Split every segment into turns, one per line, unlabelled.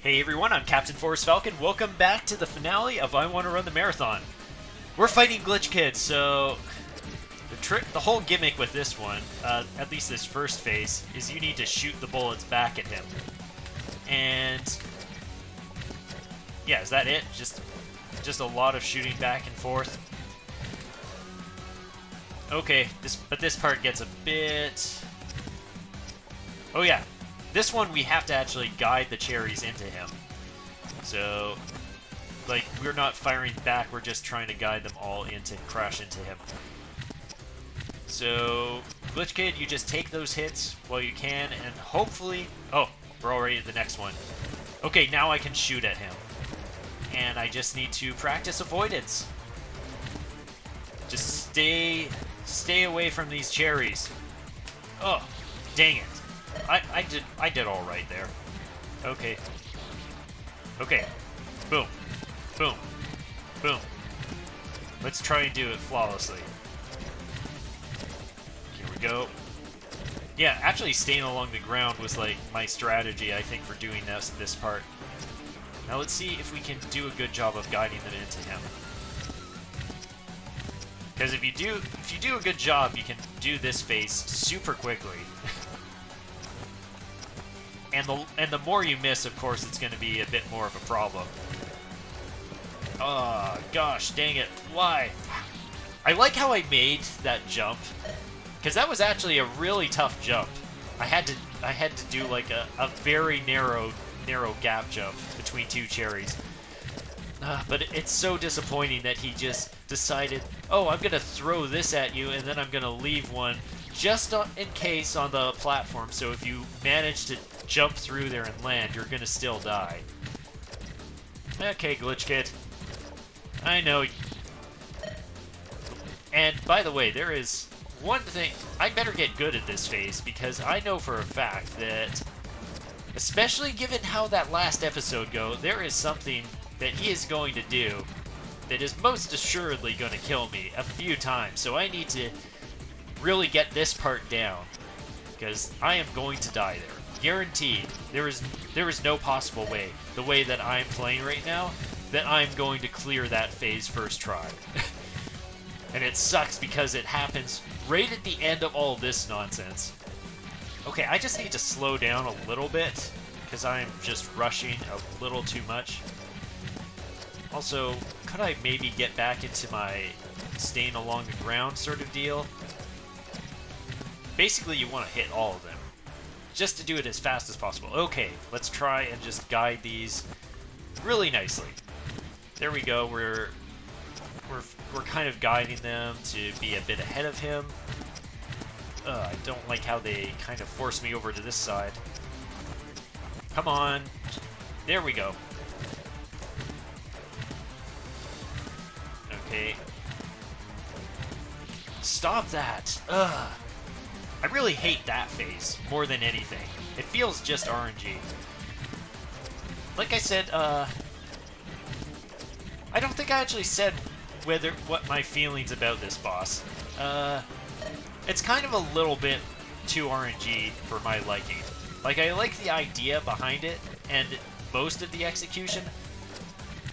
Hey everyone, I'm Captain Forrest Falcon. Welcome back to the finale of I Want to Run the Marathon. We're fighting Glitch Kid, so the whole gimmick with this one, at least this first phase, is you need to shoot the bullets back at him. And yeah, is that it? Just a lot of shooting back and forth. Okay, but this part gets a bit. Oh yeah. This one, we have to actually guide the cherries into him. So, like, we're not firing back, we're just trying to guide them all in to crash into him. So, Glitch Kid, you just take those hits while you can, and hopefully... Oh, we're already at the next one. Okay, now I can shoot at him. And I just need to practice avoidance. Just stay away from these cherries. Oh, dang it. I did all right there. Okay. Okay. Boom. Boom. Boom. Let's try and do it flawlessly. Here we go. Yeah, actually staying along the ground was like my strategy, I think, for doing this part. Now let's see if we can do a good job of guiding them into him. Because if you do a good job, you can do this phase super quickly. And the more you miss, of course, it's going to be a bit more of a problem. Oh, gosh, dang it. Why? I like how I made that jump, because that was actually a really tough jump. I had to do like a very narrow gap jump between two cherries. But it's so disappointing that he just decided, oh, I'm going to throw this at you, and then I'm going to leave one just in case on the platform, so if you manage to jump through there and land, you're gonna still die. Okay, Glitch Kid. I know. And by the way, there is one thing. I better get good at this phase, because I know for a fact that, especially given how that last episode go, there is something that he is going to do that is most assuredly going to kill me a few times. So I need to really get this part down, because I am going to die there. Guaranteed. There is no possible way, the way that I'm playing right now, that I'm going to clear that phase first try. And it sucks because it happens right at the end of all this nonsense. Okay, I just need to slow down a little bit, because I'm just rushing a little too much. Also, could I maybe get back into my staying along the ground sort of deal? Basically, you want to hit all of them, just to do it as fast as possible. Okay, let's try and just guide these really nicely. There we go. We're kind of guiding them to be a bit ahead of him. I don't like how they kind of force me over to this side. Come on. There we go. Okay. Stop that. Ugh. I really hate that phase more than anything. It feels just RNG. Like I said, I don't think I actually said what my feelings about this boss. It's kind of a little bit too RNG for my liking. Like, I like the idea behind it, and most of the execution.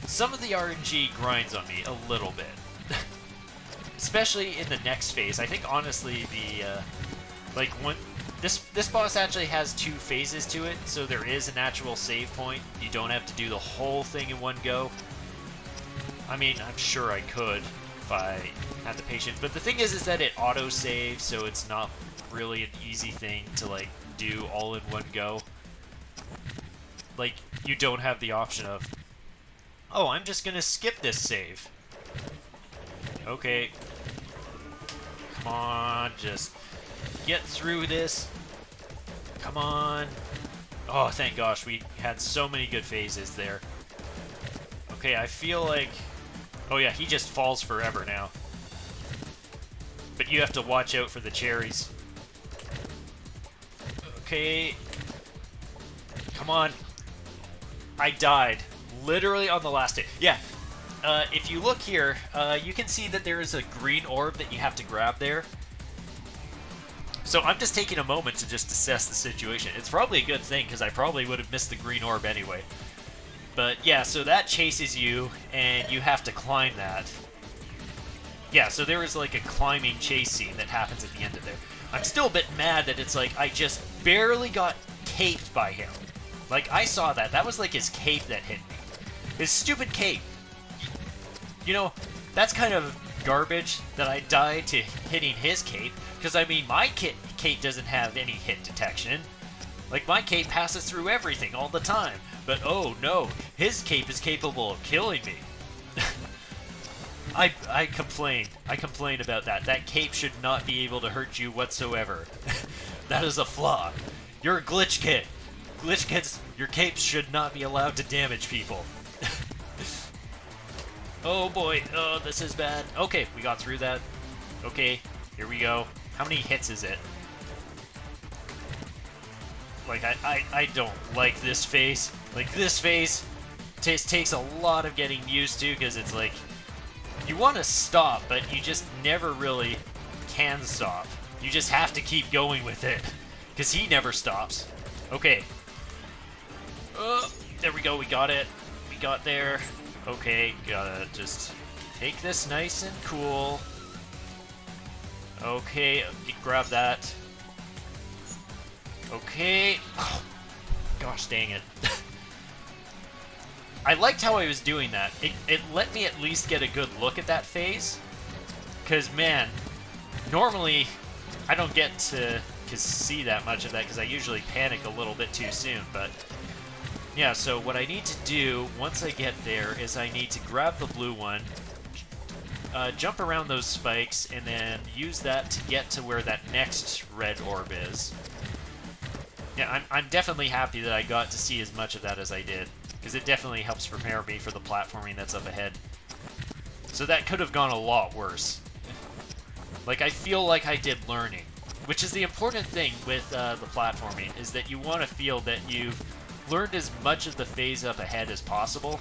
Some of the RNG grinds on me a little bit. Especially in the next phase. I think, honestly, this boss actually has two phases to it, so there is an actual save point. You don't have to do the whole thing in one go. I mean, I'm sure I could if I had the patience, but the thing is that it auto-saves, so it's not really an easy thing to, like, do all in one go. Like, you don't have the option of, oh, I'm just gonna skip this save. Okay. Come on, just get through this. Come on. Oh, thank gosh, we had so many good phases there. Okay, I feel like... Oh yeah, he just falls forever now. But you have to watch out for the cherries. Okay. Come on. I died. Literally on the last day. Yeah. If you look here, you can see that there is a green orb that you have to grab there. So I'm just taking a moment to just assess the situation. It's probably a good thing, because I probably would have missed the green orb anyway. But yeah, so that chases you, and you have to climb that. Yeah, so there is like a climbing chase scene that happens at the end of there. I'm still a bit mad that it's like I just barely got caped by him. Like, I saw that. That was like his cape that hit me. His stupid cape. You know, that's kind of garbage that I died to hitting his cape. Because, I mean, my cape doesn't have any hit detection. Like, my cape passes through everything all the time. But, oh no, his cape is capable of killing me. I complain. I complain about that. That cape should not be able to hurt you whatsoever. That is a flaw. You're a glitch kid. Glitch kids, your capes should not be allowed to damage people. Oh boy, oh, this is bad. Okay, we got through that. Okay, here we go. How many hits is it? Like, I don't like this phase. Like, this phase takes a lot of getting used to, because it's like, you want to stop, but you just never really can stop. You just have to keep going with it, because he never stops. Okay. There we go, we got it. We got there. Okay, gotta just take this nice and cool. Okay, grab that. Okay. Oh, gosh dang it. I liked how I was doing that. It let me at least get a good look at that phase. Because, man, normally I don't get to see that much of that because I usually panic a little bit too soon. But, yeah, so what I need to do once I get there is I need to grab the blue one, jump around those spikes, and then use that to get to where that next red orb is. Yeah, I'm definitely happy that I got to see as much of that as I did, because it definitely helps prepare me for the platforming that's up ahead. So that could have gone a lot worse. Like, I feel like I did learning, which is the important thing with the platforming, is that you want to feel that you've learned as much of the phase up ahead as possible.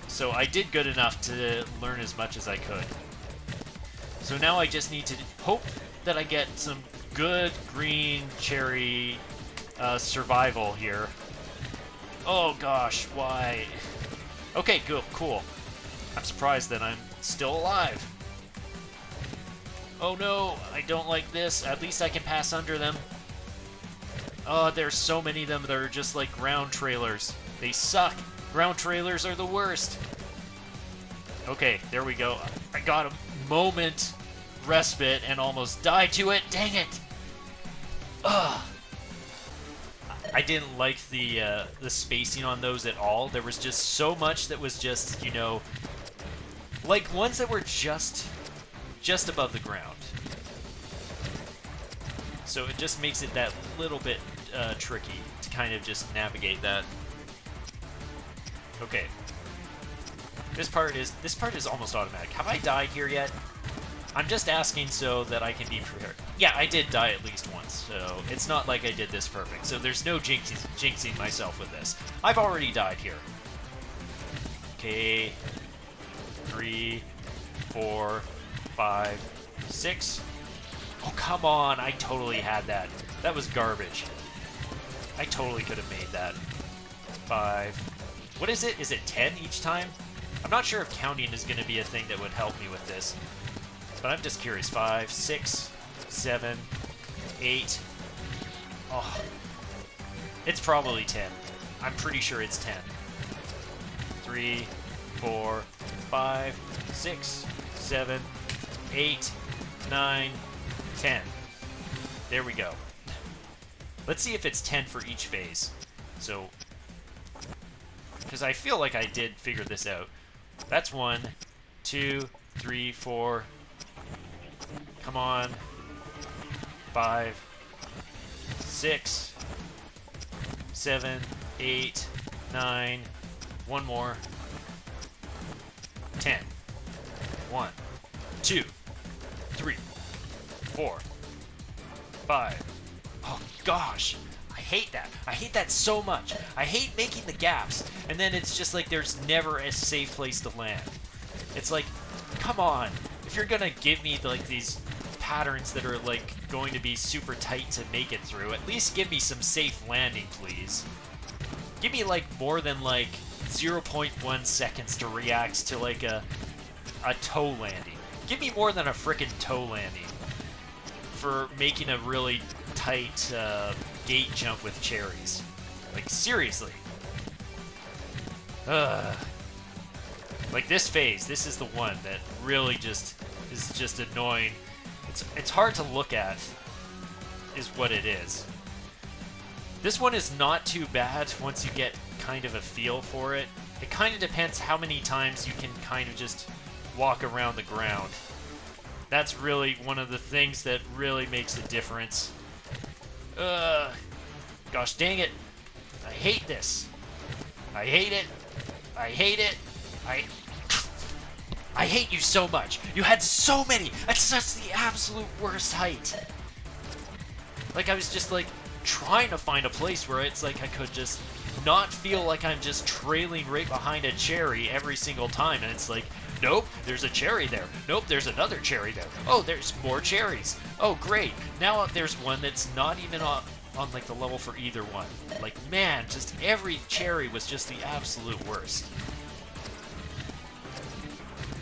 So I did good enough to learn as much as I could. So now I just need to hope that I get some good green cherry survival here. Oh gosh, why? Okay, good, cool. I'm surprised that I'm still alive. Oh no, I don't like this. At least I can pass under them. Oh, there's so many of them that are just like ground trailers. They suck. Ground trailers are the worst. Okay, there we go. I got a moment respite and almost died to it. Dang it! Ugh. I didn't like the spacing on those at all. There was just so much that was just, you know, like ones that were just above the ground. So it just makes it that little bit tricky to kind of just navigate that. Okay. This part is almost automatic. Have I died here yet? I'm just asking so that I can be prepared. Yeah, I did die at least once, so it's not like I did this perfect. So there's no jinxing myself with this. I've already died here. Okay. 3, 4, 5, 6. Oh, come on. I totally had that. That was garbage. I totally could have made that. 5. What is it? Is it 10 each time? I'm not sure if counting is going to be a thing that would help me with this. But I'm just curious. 5, 6, 7, 8. Oh. It's probably 10. I'm pretty sure it's 10. 3, 4, 5, 6, 7, 8, 9, 10. There we go. Let's see if it's 10 for each phase. So, because I feel like I did figure this out. That's 1, 2, 3, 4. Come on. 5, 6, 7, 8, 9. One more. 10. 1, 2, 3, 4, 5. Oh gosh. I hate that. I hate that so much. I hate making the gaps, and then it's just like there's never a safe place to land. It's like, come on. If you're gonna give me like these patterns that are like going to be super tight to make it through, at least give me some safe landing, please. Give me like more than like 0.1 seconds to react to like a toe landing. Give me more than a frickin' toe landing for making a really tight gate jump with cherries. Like, seriously. Like, this phase, this is the one that really just is just annoying. It's hard to look at, is what it is. This one is not too bad once you get kind of a feel for it. It kind of depends how many times you can kind of just walk around the ground. That's really one of the things that really makes a difference. Gosh dang it. I hate this. I hate it. I hate it. I hate you so much. You had so many at such the absolute worst height. Like, I was just like trying to find a place where it's like I could just not feel like I'm just trailing right behind a cherry every single time. And it's like, nope, there's a cherry there. Nope, there's another cherry there. Oh, there's more cherries. Oh, great. Now there's one that's not even on like the level for either one. Like, man, just every cherry was just the absolute worst.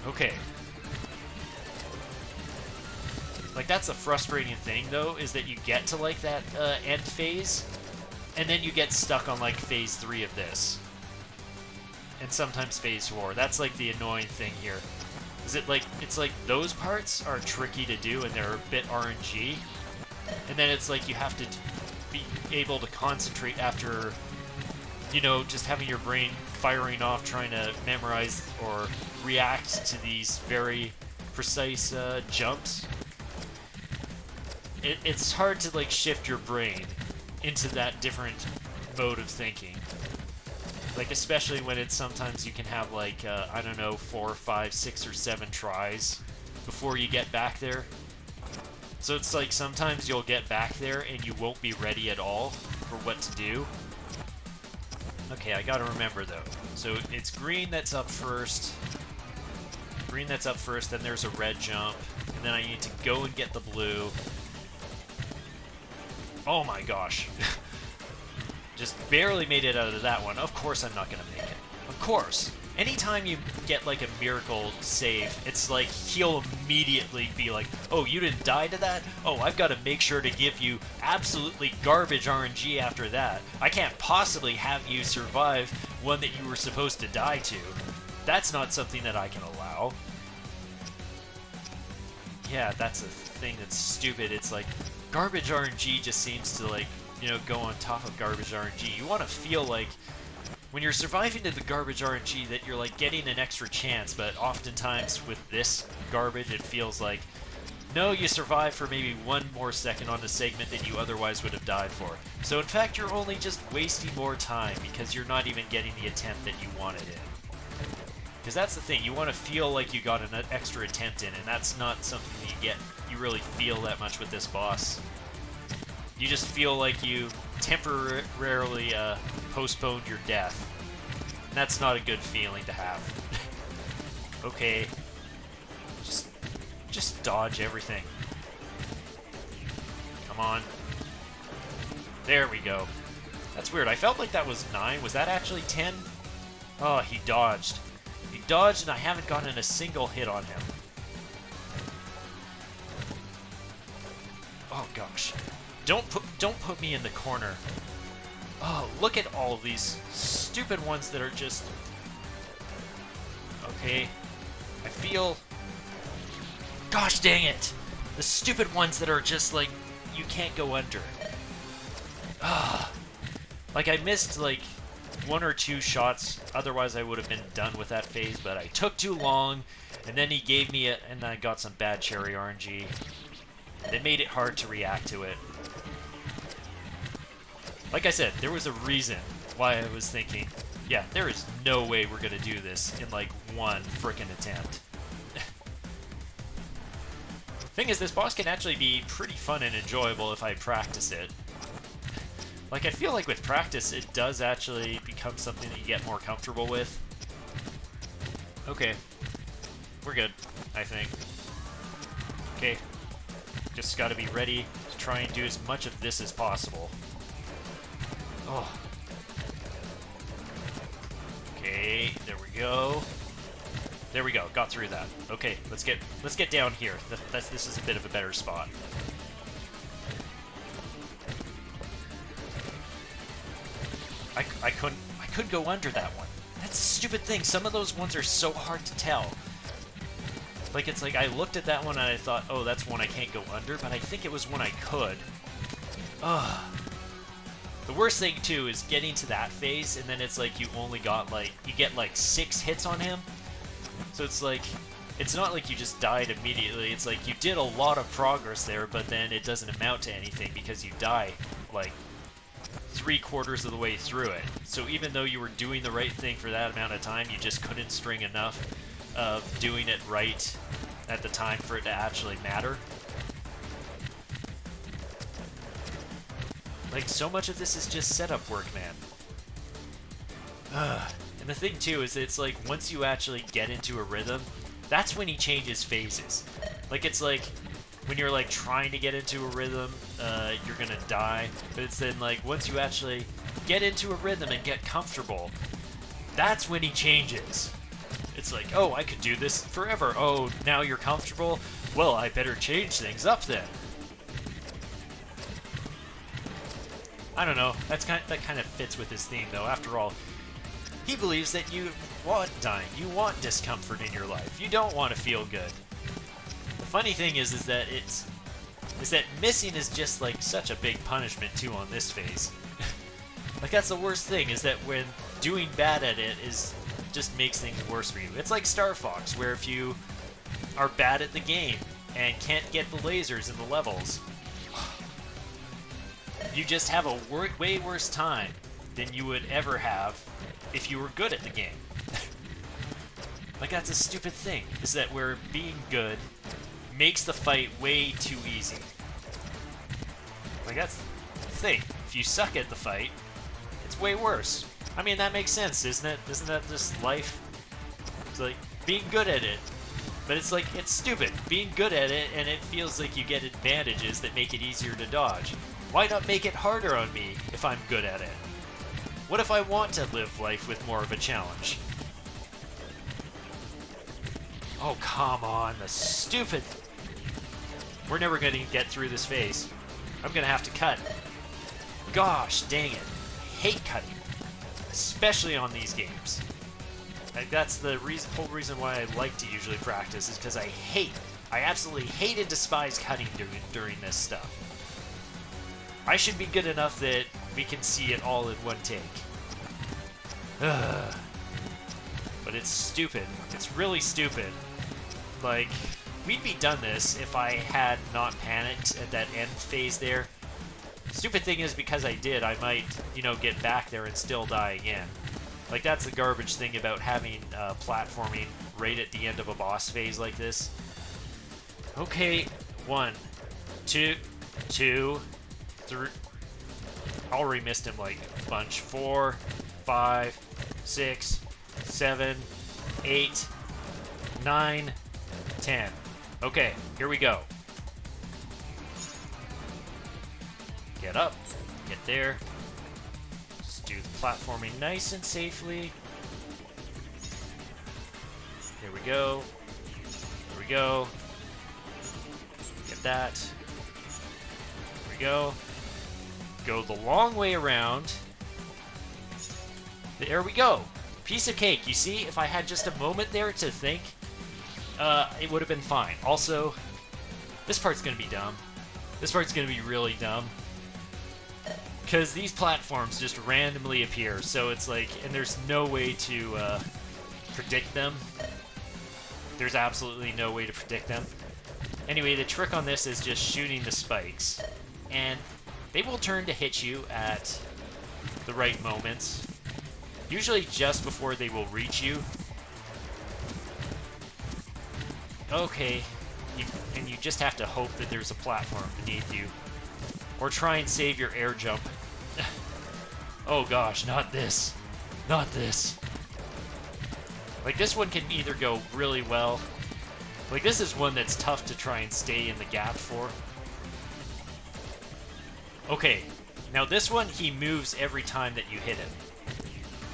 Okay. Like, that's the frustrating thing, though, is that you get to, like, that end phase, and then you get stuck on, like, phase 3 of this. And sometimes phase 4. That's, like, the annoying thing here. Is it, like, it's like those parts are tricky to do, and they're a bit RNG. And then it's like you have to be able to concentrate after, you know, just having your brain firing off, trying to memorize or react to these very precise jumps. It's hard to, like, shift your brain into that different mode of thinking. Like, especially when it's sometimes you can have, like, I don't know, 4, 5, 6, or 7 tries before you get back there. So it's like sometimes you'll get back there and you won't be ready at all for what to do. Okay, I gotta remember, though. So it's green that's up first. Green that's up first, then there's a red jump. And then I need to go and get the blue. Oh my gosh. Just barely made it out of that one. Of course I'm not gonna make it. Of course. Anytime you get, like, a miracle save, it's like he'll immediately be like, oh, you didn't die to that? Oh, I've got to make sure to give you absolutely garbage RNG after that. I can't possibly have you survive one that you were supposed to die to. That's not something that I can allow. Yeah, that's a thing that's stupid. It's like, garbage RNG just seems to, like, you know, go on top of garbage RNG. You want to feel like when you're surviving to the garbage RNG that you're, like, getting an extra chance, but oftentimes with this garbage it feels like, no, you survive for maybe 1 more second on the segment than you otherwise would have died for. So in fact you're only just wasting more time because you're not even getting the attempt that you wanted in. Because that's the thing, you want to feel like you got an extra attempt in, and that's not something that you really feel that much with this boss. You just feel like you temporarily postponed your death. And that's not a good feeling to have. Okay. Just dodge everything. Come on. There we go. That's weird. I felt like that was 9. Was that actually 10? Oh, he dodged. He dodged and I haven't gotten a single hit on him. Oh gosh. Don't put me in the corner. Oh, look at all of these stupid ones that are just... Okay. I feel... Gosh dang it! The stupid ones that are just like, you can't go under. Ah. Like, I missed like 1 or 2 shots, otherwise I would have been done with that phase, but I took too long, and then he gave me it, and I got some bad cherry RNG. That made it hard to react to it. Like I said, there was a reason why I was thinking, yeah, there is no way we're gonna do this in like 1 frickin' attempt. Thing is, this boss can actually be pretty fun and enjoyable if I practice it. Like, I feel like with practice, it does actually become something that you get more comfortable with. Okay. We're good, I think. Okay. Just gotta be ready to try and do as much of this as possible. Oh. Okay. go. There we go. Got through that. Okay, let's get down here. This is a bit of a better spot. I couldn't go under that one. That's a stupid thing. Some of those ones are so hard to tell. Like, it's like I looked at that one and I thought, oh, that's one I can't go under, but I think it was one I could. Ugh. The worst thing, too, is getting to that phase, and then it's like you only got, like, you get, like, 6 hits on him. So it's like, it's not like you just died immediately. It's like you did a lot of progress there, but then it doesn't amount to anything because you die, like, 3/4 of the way through it. So even though you were doing the right thing for that amount of time, you just couldn't string enough of doing it right at the time for it to actually matter. Like, so much of this is just setup work, man. Ugh. And the thing, too, is it's like, once you actually get into a rhythm, that's when he changes phases. Like, it's like, when you're, like, trying to get into a rhythm, you're gonna die. But it's then, like, once you actually get into a rhythm and get comfortable, that's when he changes. It's like, oh, I could do this forever. Oh, now you're comfortable? Well, I better change things up then. I don't know. That kind of fits with his theme, though. After all, he believes that you want dying. You want discomfort in your life. You don't want to feel good. The funny thing is that missing is just like such a big punishment too on this phase. Like, that's the worst thing, is that when doing bad at it just makes things worse for you. It's like Star Fox, where if you are bad at the game and can't get the lasers in the levels, you just have a way worse time than you would ever have if you were good at the game. Like, that's a stupid thing, is that where being good makes the fight way too easy. Like, that's the thing. If you suck at the fight, it's way worse. I mean, that makes sense, isn't it? Isn't that just life? It's like, being good at it. But it's like, it's stupid. Being good at it, and it feels like you get advantages that make it easier to dodge. Why not make it harder on me if I'm good at it? What if I want to live life with more of a challenge? Oh, come on, the stupid... We're never going to get through this phase. I'm going to have to cut. Gosh, dang it. I hate cutting. Especially on these games. Like, that's the whole reason why I like to usually practice, is because I absolutely hate and despise cutting during this stuff. I should be good enough that we can see it all in one take. Ugh. But it's stupid. It's really stupid. Like, we'd be done this if I had not panicked at that end phase there. Stupid thing is, because I did, I might, get back there and still die again. Like, that's the garbage thing about having platforming right at the end of a boss phase like this. Okay, 1, 2, 3. Already missed him like a bunch. 4, 5, 6, 7, 8, 9, 10. Okay, here we go. Get up, get there. Just do the platforming nice and safely. Here we go. Here we go. Get that. Here we go. Go the long way around. There we go. Piece of cake. You see, if I had just a moment there to think, it would have been fine. Also, this part's going to be dumb. This part's going to be really dumb. Because these platforms just randomly appear, so it's like, and there's no way to predict them. There's absolutely no way to predict them. Anyway, the trick on this is just shooting the spikes. And they will turn to hit you at the right moments. Usually just before they will reach you. Okay, and you just have to hope that there's a platform beneath you. Or try and save your air jump. Oh gosh, not this. Not this. Like, this one can either go really well. Like, this is one that's tough to try and stay in the gap for. Okay, now this one, he moves every time that you hit him.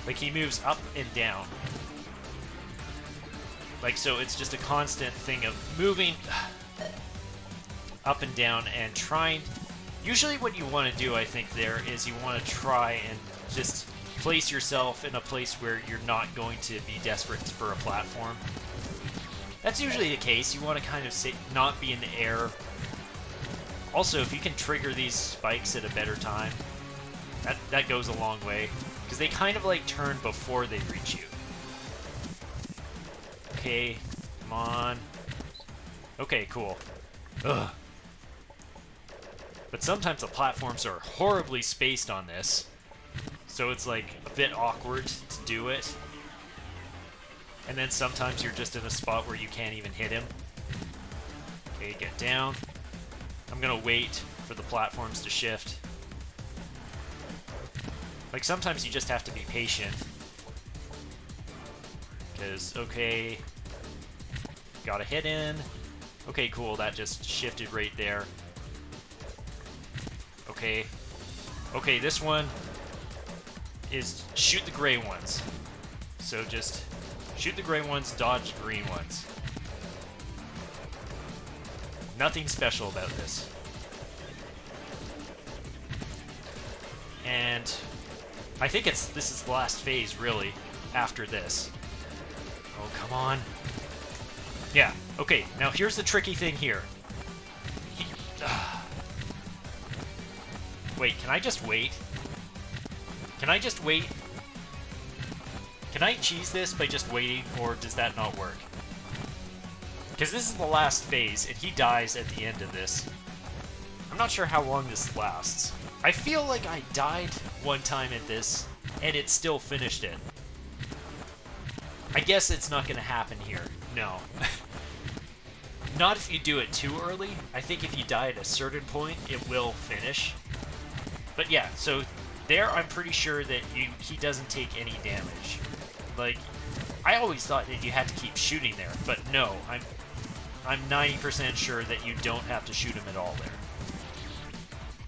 Like, he moves up and down. Like, so it's just a constant thing of moving up and down and trying. Usually what you want to do, I think, there is you want to try and just place yourself in a place where you're not going to be desperate for a platform. That's usually the case. You want to kind of not be in the air. Also, if you can trigger these spikes at a better time, that goes a long way. Because they kind of like turn before they reach you. Okay, come on. Okay, cool. Ugh. But sometimes the platforms are horribly spaced on this. So it's like a bit awkward to do it. And then sometimes you're just in a spot where you can't even hit him. Okay, get down. I'm gonna wait for the platforms to shift. Like, sometimes you just have to be patient. Because, okay, got a hit in. Okay, cool, that just shifted right there. Okay. Okay, this one is shoot the gray ones. So just shoot the gray ones, dodge the green ones. Nothing special about this. And I think this is the last phase, really, after this. Oh, come on. Yeah, okay, now here's the tricky thing here. Wait, can I just wait? Can I just wait? Can I cheese this by just waiting, or does that not work? Because this is the last phase, and he dies at the end of this. I'm not sure how long this lasts. I feel like I died one time at this, and it still finished it. I guess it's not going to happen here. No. Not if you do it too early. I think if you die at a certain point, it will finish. But yeah, so there I'm pretty sure that he doesn't take any damage. Like, I always thought that you had to keep shooting there, but no, I'm 90% sure that you don't have to shoot him at all there.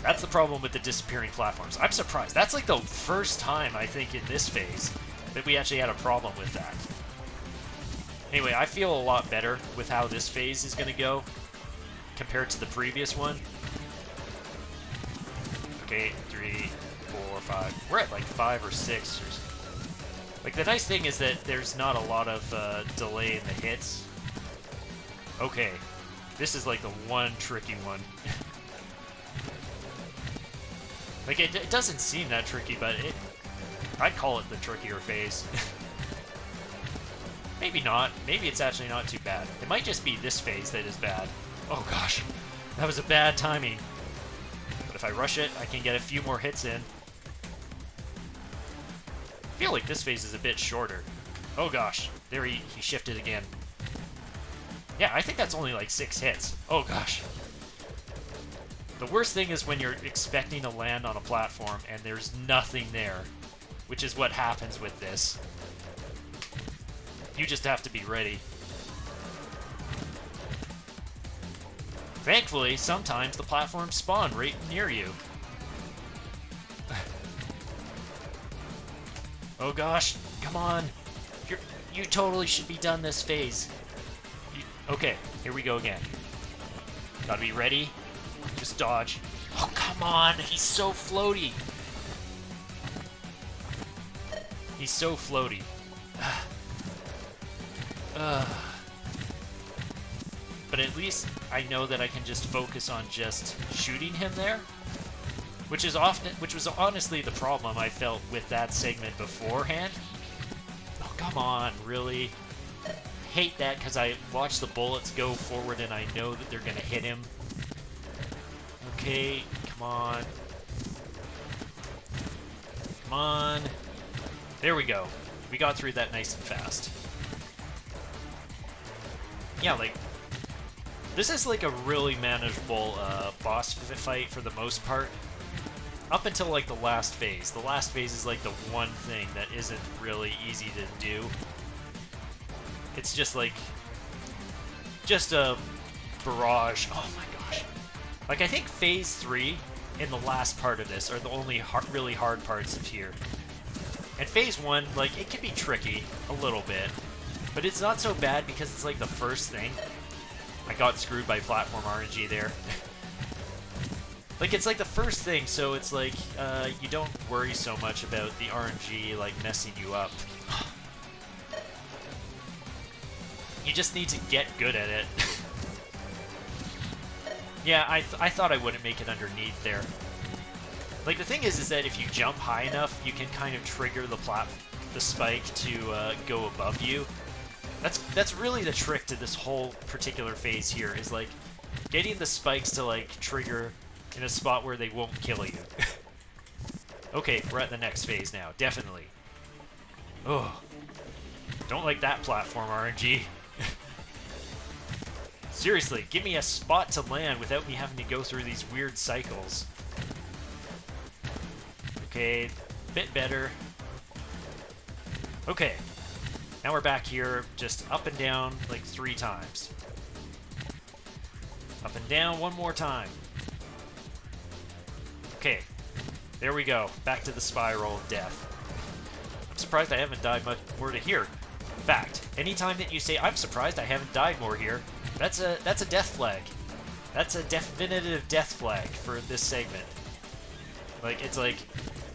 That's the problem with the disappearing platforms. I'm surprised. That's like the first time, I think, in this phase that we actually had a problem with that. Anyway, I feel a lot better with how this phase is going to go compared to the previous one. Okay, 3, 4, 5. We're at like 5 or 6. Like, the nice thing is that there's not a lot of delay in the hits. Okay, this is like the one tricky one. Like, it doesn't seem that tricky, but I'd call it the trickier phase. Maybe not. Maybe it's actually not too bad. It might just be this phase that is bad. Oh gosh, that was a bad timing. But if I rush it, I can get a few more hits in. I feel like this phase is a bit shorter. Oh gosh, there he shifted again. Yeah, I think that's only like 6 hits. Oh gosh. The worst thing is when you're expecting to land on a platform and there's nothing there, which is what happens with this. You just have to be ready. Thankfully, sometimes the platforms spawn right near you. Oh gosh, come on. You totally should be done this phase. Okay, here we go again. Gotta be ready. Just dodge. Oh, come on, he's so floaty. He's so floaty. But at least I know that I can just focus on just shooting him there, which was honestly the problem I felt with that segment beforehand. Oh, come on, really? Hate that because I watch the bullets go forward and I know that they're gonna hit him. Okay, come on. Come on. There we go. We got through that nice and fast. Yeah, like, this is like a really manageable boss fight for the most part. Up until like the last phase. The last phase is like the one thing that isn't really easy to do. It's just like, just a barrage. Oh my gosh. Like, I think phase 3 and the last part of this are the only really hard parts of here. And phase 1, like, it can be tricky a little bit. But it's not so bad because it's like the first thing. I got screwed by platform RNG there. Like, it's like the first thing, so it's like, you don't worry so much about the RNG, like, messing you up. You just need to get good at it. Yeah, I thought I wouldn't make it underneath there. Like, the thing is that if you jump high enough, you can kind of trigger the spike to go above you. That's really the trick to this whole particular phase here, is, like, getting the spikes to, like, trigger in a spot where they won't kill you. Okay, we're at the next phase now, definitely. Oh, don't like that platform RNG. Seriously, give me a spot to land without me having to go through these weird cycles. Okay, bit better. Okay, now we're back here, just up and down like 3 times. Up and down one more time. Okay, there we go. Back to the spiral of death. I'm surprised I haven't died much more to here. In fact, anytime that you say, I'm surprised I haven't died more here, that's a death flag. That's a definitive death flag for this segment. Like, it's like,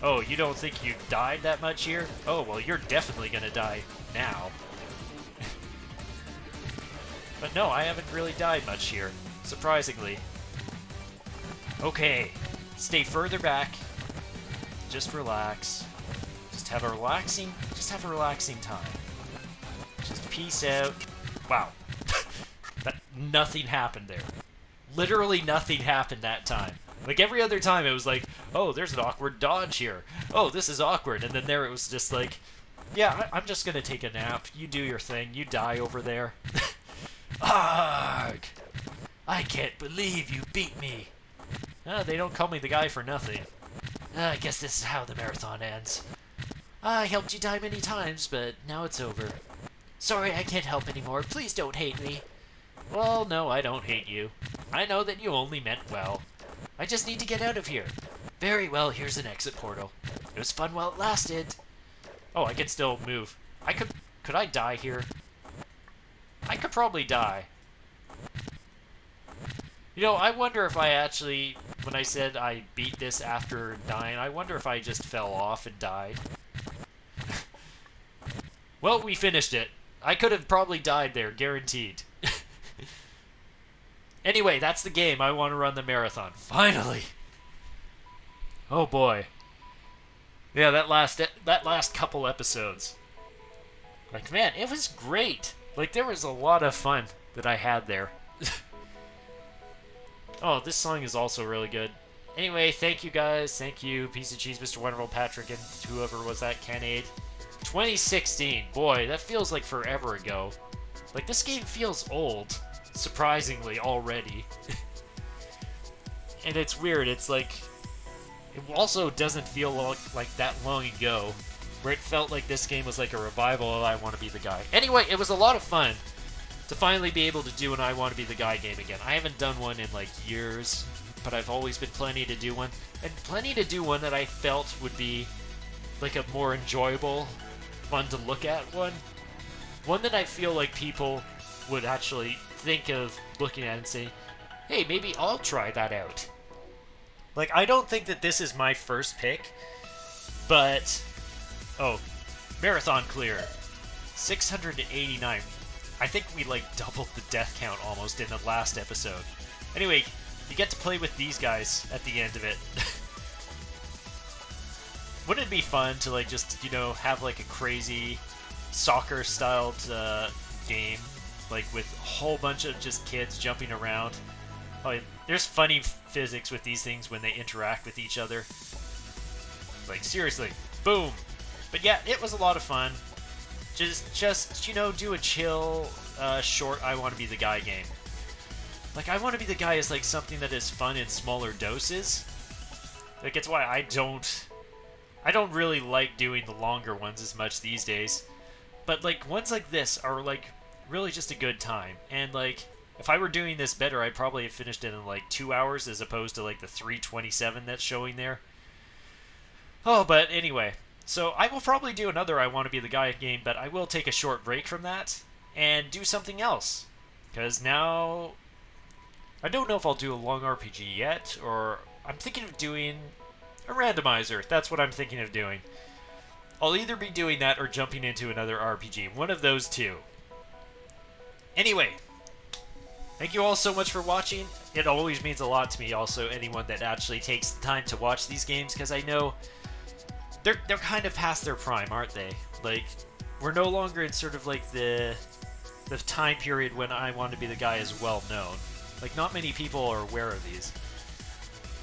oh, you don't think you died that much here? Oh, well, you're definitely gonna die now. But no, I haven't really died much here, surprisingly. Okay, stay further back. Just relax. Just have a relaxing time. Just peace out. Wow. Nothing happened there. Literally nothing happened that time. Like, every other time it was like, oh, there's an awkward dodge here. Oh, this is awkward. And then there it was just like, yeah, I'm just gonna take a nap. You do your thing. You die over there. Arg! I can't believe you beat me. They don't call me the guy for nothing. I guess this is how the marathon ends. I helped you die many times, but now it's over. Sorry, I can't help anymore. Please don't hate me. Well, no, I don't hate you. I know that you only meant well. I just need to get out of here. Very well, here's an exit portal. It was fun while it lasted. Oh, I can still move. Could I die here? I could probably die. You know, I wonder if I actually, when I said I beat this after dying, I wonder if I just fell off and died. Well, we finished it. I could have probably died there, guaranteed. Anyway, that's the game. I want to run the marathon. Finally! Oh boy. Yeah, that last couple episodes. Like, man, it was great. Like, there was a lot of fun that I had there. Oh, this song is also really good. Anyway, thank you guys. Thank you, Piece of Cheese, Mr. Wonderful, Patrick, and whoever was that, Canade. 2016. Boy, that feels like forever ago. Like, this game feels old, surprisingly, already. And it's weird. It's like, it also doesn't feel like that long ago, where it felt like this game was like a revival of I Want to Be the Guy. Anyway, it was a lot of fun to finally be able to do an I Want to Be the Guy game again. I haven't done one in like years, but I've always been planning to do one, and planning to do one that I felt would be like a more enjoyable, fun to look at one. One that I feel like people would actually think of looking at and saying, hey, maybe I'll try that out. Like, I don't think that this is my first pick, but... Oh, marathon clear. 689. I think we, like, doubled the death count almost in the last episode. Anyway, you get to play with these guys at the end of it. Wouldn't it be fun to, like, just, you know, have, like, a crazy soccer-styled game, like, with a whole bunch of just kids jumping around? Oh, there's funny physics with these things when they interact with each other. Like, seriously. Boom! But yeah, it was a lot of fun. Just you know, do a chill, short I Want to Be the Guy game. Like, I Want to Be the Guy is, like, something that is fun in smaller doses. Like, it's why I don't really like doing the longer ones as much these days. But, like, ones like this are, like, really just a good time. And, like, if I were doing this better, I'd probably have finished it in, like, 2 hours as opposed to, like, the 3:27 that's showing there. Oh, but anyway. So, I will probably do another I Want to Be the Guy game, but I will take a short break from that. and do something else. Because now, I don't know if I'll do a long RPG yet, or I'm thinking of doing a randomizer. That's what I'm thinking of doing. I'll either be doing that or jumping into another RPG. One of those two. Anyway, thank you all so much for watching. It always means a lot to me, also, anyone that actually takes the time to watch these games, because I know they're kind of past their prime, aren't they? Like, we're no longer in sort of like the time period when I want to be the guy as well known. Like, not many people are aware of these.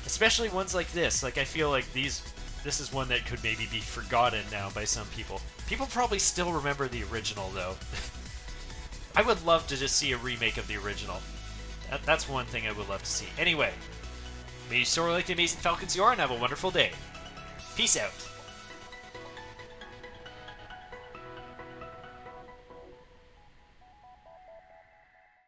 Especially ones like this. Like, I feel like this is one that could maybe be forgotten now by some people. People probably still remember the original, though. I would love to just see a remake of the original. That's one thing I would love to see. Anyway, may you soar like the amazing falcons you are and have a wonderful day. Peace out.